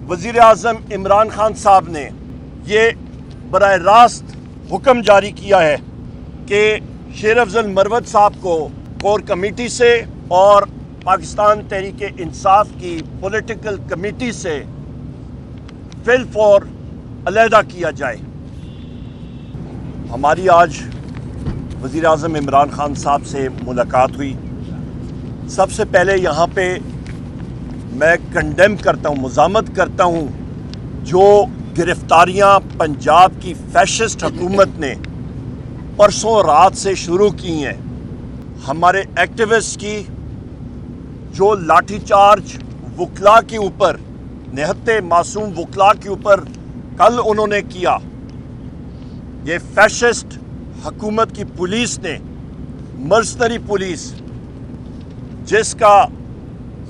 وزیر اعظم عمران خان صاحب نے یہ براہ راست حکم جاری کیا ہے کہ شیر افضل مروت صاحب کو کور کمیٹی سے اور پاکستان تحریک انصاف کی پولیٹیکل کمیٹی سے فی الفور علیحدہ کیا جائے۔ ہماری آج وزیر اعظم عمران خان صاحب سے ملاقات ہوئی۔ سب سے پہلے یہاں پہ میں کنڈیم کرتا ہوں، مذمت کرتا ہوں جو گرفتاریاں پنجاب کی فیشسٹ حکومت نے پرسوں رات سے شروع کی ہیں۔ ہمارے ایکٹیوسٹ کی جو لاٹھی چارج وکلاء کے اوپر، نہتے معصوم وکلاء کے اوپر کل انہوں نے کیا، یہ فیشسٹ حکومت کی پولیس نے، مرسنری پولیس جس کا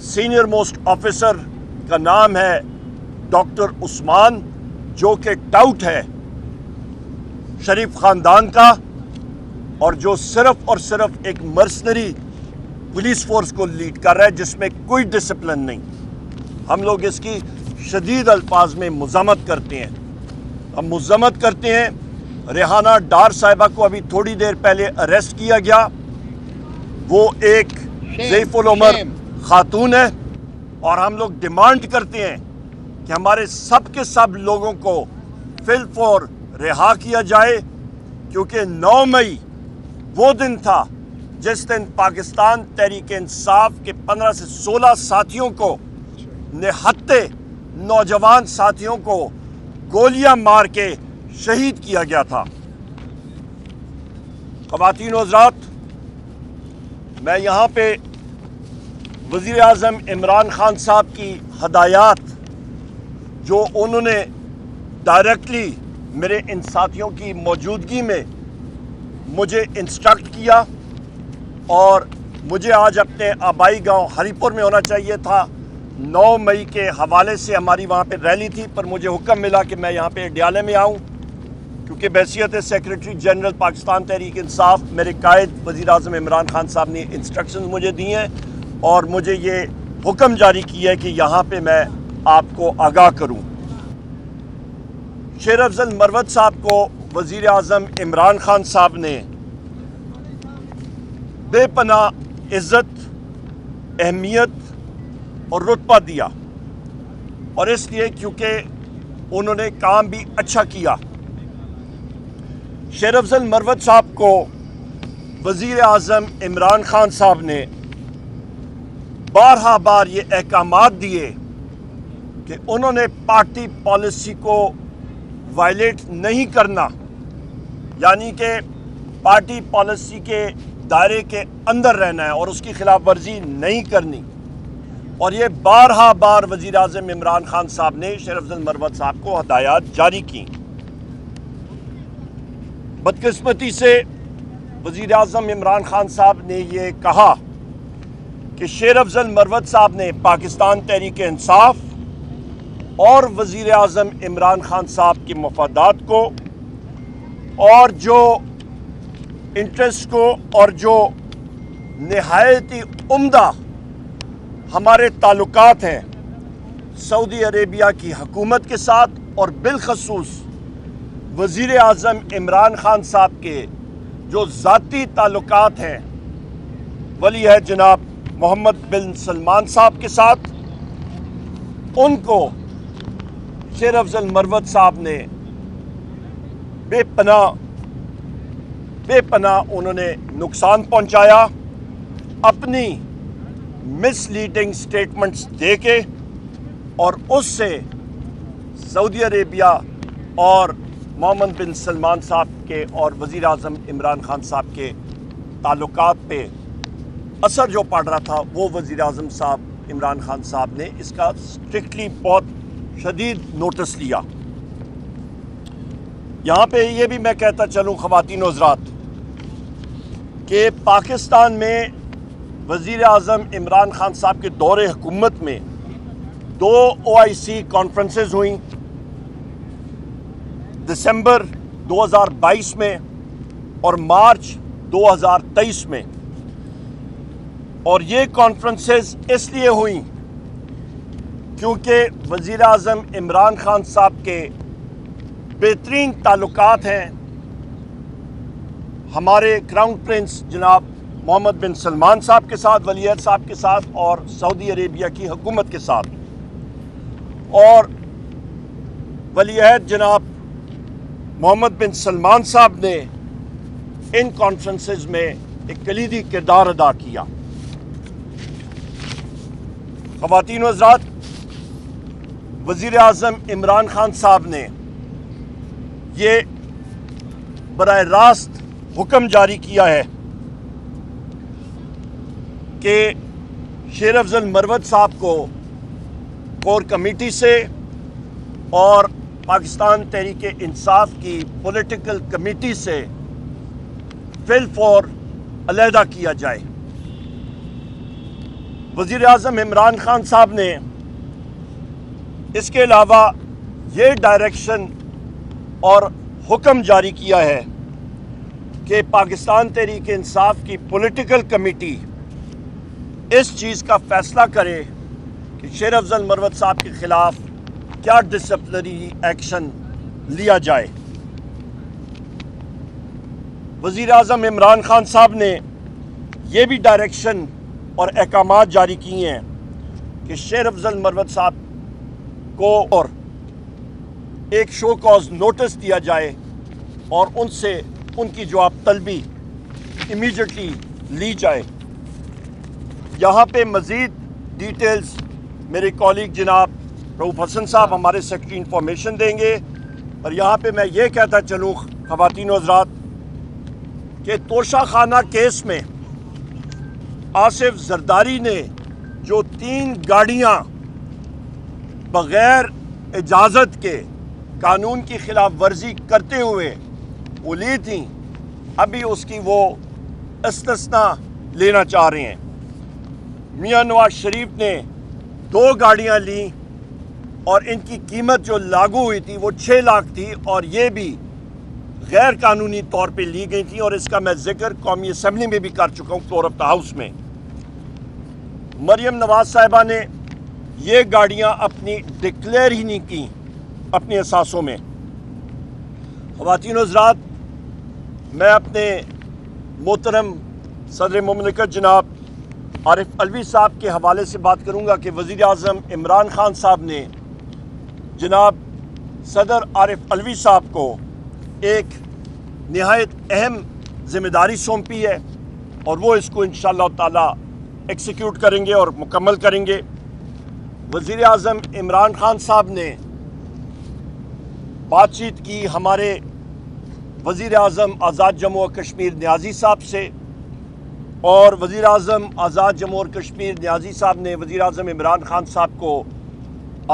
سینئر موسٹ آفیسر کا نام ہے ڈاکٹر عثمان، جو کہ ٹاؤٹ ہے شریف خاندان کا اور جو صرف اور صرف ایک مرسنری پولیس فورس کو لیڈ کر رہا ہے جس میں کوئی ڈسپلن نہیں۔ ہم لوگ اس کی شدید الفاظ میں مذمت کرتے ہیں۔ ہم مذمت کرتے ہیں۔ ریحانہ ڈار صاحبہ کو ابھی تھوڑی دیر پہلے اریسٹ کیا گیا۔ وہ ایک ضعیف العمر خاتون ہے اور ہم لوگ ڈیمانڈ کرتے ہیں کہ ہمارے سب کے سب لوگوں کو فی الفور رہا کیا جائے، کیونکہ 9 مئی وہ دن تھا جس دن پاکستان تحریک انصاف کے 15 سے 16 ساتھیوں کو، نہتے نوجوان ساتھیوں کو گولیاں مار کے شہید کیا گیا تھا۔ خواتین و حضرات، میں یہاں پہ وزیر اعظم عمران خان صاحب کی ہدایات جو انہوں نے ڈائریکٹلی میرے ان ساتھیوں کی موجودگی میں مجھے انسٹرکٹ کیا، اور مجھے آج اپنے آبائی گاؤں ہری پور میں ہونا چاہیے تھا۔ 9 مئی کے حوالے سے ہماری وہاں پہ ریلی تھی، پر مجھے حکم ملا کہ میں یہاں پہ اڈیالے میں آؤں، کیونکہ بحیثیت سیکریٹری جنرل پاکستان تحریک انصاف میرے قائد وزیر اعظم عمران خان صاحب نے انسٹرکشنز مجھے دی ہیں اور مجھے یہ حکم جاری کیا ہے کہ یہاں پہ میں آپ کو آگاہ کروں۔ شیر افضل مروت صاحب کو وزیر اعظم عمران خان صاحب نے بے پناہ عزت، اہمیت اور رتبہ دیا، اور اس لیے کیونکہ انہوں نے کام بھی اچھا کیا۔ شیر افضل مروت صاحب کو وزیر اعظم عمران خان صاحب نے بارہا بار یہ احکامات دیے کہ انہوں نے پارٹی پالیسی کو وائلیٹ نہیں کرنا، یعنی کہ پارٹی پالیسی کے دائرے کے اندر رہنا ہے اور اس کی خلاف ورزی نہیں کرنی، اور یہ بارہا بار وزیر اعظم عمران خان صاحب نے شیر افضل مروت صاحب کو ہدایات جاری کی۔ بدقسمتی سے وزیر اعظم عمران خان صاحب نے یہ کہا کہ شیر افضل مروت صاحب نے پاکستان تحریک انصاف اور وزیر اعظم عمران خان صاحب کے مفادات کو اور جو انٹرسٹ کو اور جو نہایت ہی عمدہ ہمارے تعلقات ہیں سعودی عربیہ کی حکومت کے ساتھ، اور بالخصوص وزیر اعظم عمران خان صاحب کے جو ذاتی تعلقات ہیں ولی ہے جناب محمد بن سلمان صاحب کے ساتھ، ان کو شیر افضل مروت صاحب نے بے پناہ انہوں نے نقصان پہنچایا اپنی مس لیڈنگ سٹیٹمنٹس دے کے، اور اس سے سعودی عربیہ اور محمد بن سلمان صاحب کے اور وزیر اعظم عمران خان صاحب کے تعلقات پہ اثر جو پڑ رہا تھا، وہ وزیر اعظم صاحب عمران خان صاحب نے اس کا اسٹرکٹلی بہت شدید نوٹس لیا۔ یہاں پہ یہ بھی میں کہتا چلوں خواتین و حضرات کہ پاکستان میں وزیر اعظم عمران خان صاحب کے دور حکومت میں 2 OIC کانفرنسز ہوئیں، دسمبر 2022 میں اور مارچ 2023 میں، اور یہ کانفرنسز اس لیے ہوئیں کیونکہ وزیر اعظم عمران خان صاحب کے بہترین تعلقات ہیں ہمارے کراؤن پرنس جناب محمد بن سلمان صاحب کے ساتھ، ولی عہد صاحب کے ساتھ، اور سعودی عربیہ کی حکومت کے ساتھ. اور ولی عہد جناب محمد بن سلمان صاحب نے ان کانفرنسز میں ایک کلیدی کردار ادا کیا. خواتین و حضرات، وزیر اعظم عمران خان صاحب نے یہ براہ راست حکم جاری کیا ہے کہ شیر افضل مروت صاحب کو کور کمیٹی سے اور پاکستان تحریک انصاف کی پولیٹیکل کمیٹی سے فی الفور علیحدہ کیا جائے. وزیر اعظم عمران خان صاحب نے اس کے علاوہ یہ ڈائریکشن اور حکم جاری کیا ہے کہ پاکستان تحریک انصاف کی پولیٹیکل کمیٹی اس چیز کا فیصلہ کرے کہ شیر افضل مروت صاحب کے خلاف کیا ڈسپلنری ایکشن لیا جائے. وزیر اعظم عمران خان صاحب نے یہ بھی ڈائریکشن اور احکامات جاری کیے ہیں کہ شیر افضل مروت صاحب کو اور ایک شو کاز نوٹس دیا جائے اور ان سے ان کی جواب طلبی امیڈیٹلی لی جائے. یہاں پہ مزید ڈیٹیلز میرے کولیگ جناب رؤوف حسن صاحب ہمارے سیکرٹری انفارمیشن دیں گے. اور یہاں پہ میں یہ کہتا چلوں خواتین و حضرات کہ توشہ خانہ کیس میں آصف زرداری نے جو 3 گاڑیاں بغیر اجازت کے قانون کی خلاف ورزی کرتے ہوئے وہ لی تھیں، ابھی اس کی وہ استثناء لینا چاہ رہے ہیں. میاں نواز شریف نے 2 گاڑیاں لیں اور ان کی قیمت جو لاگو ہوئی تھی وہ 6 لاکھ تھی، اور یہ بھی غیر قانونی طور پہ لی گئی تھیں، اور اس کا میں ذکر قومی اسمبلی میں بھی کر چکا ہوں فلور آف دا ہاؤس میں. مریم نواز صاحبہ نے یہ گاڑیاں اپنی ڈکلیئر ہی نہیں کی اپنے اثاثوں میں. خواتین و حضرات، میں اپنے محترم صدر مملکت جناب عارف علوی صاحب کے حوالے سے بات کروں گا کہ وزیر اعظم عمران خان صاحب نے جناب صدر عارف علوی صاحب کو ایک نہایت اہم ذمہ داری سونپی ہے، اور وہ اس کو انشاءاللہ تعالی ایکسیکیوٹ کریں گے اور مکمل کریں گے. وزیر اعظم عمران خان صاحب نے بات چیت کی ہمارے وزیر اعظم آزاد جموں و کشمیر نیازی صاحب سے، اور وزیر اعظم آزاد جموں و کشمیر نیازی صاحب نے وزیر اعظم عمران خان صاحب کو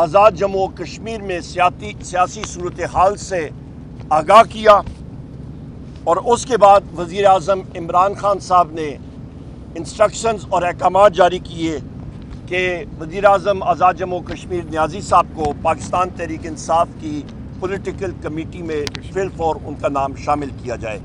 آزاد جموں و کشمیر میں سیاسی صورتحال سے آگاہ کیا. اور اس کے بعد وزیر اعظم عمران خان صاحب نے انسٹرکشنز اور احکامات جاری کیے کہ وزیر اعظم آزاد جموں و کشمیر نیازی صاحب کو پاکستان تحریک انصاف کی پولیٹیکل کمیٹی میں فی الفور ان کا نام شامل کیا جائے.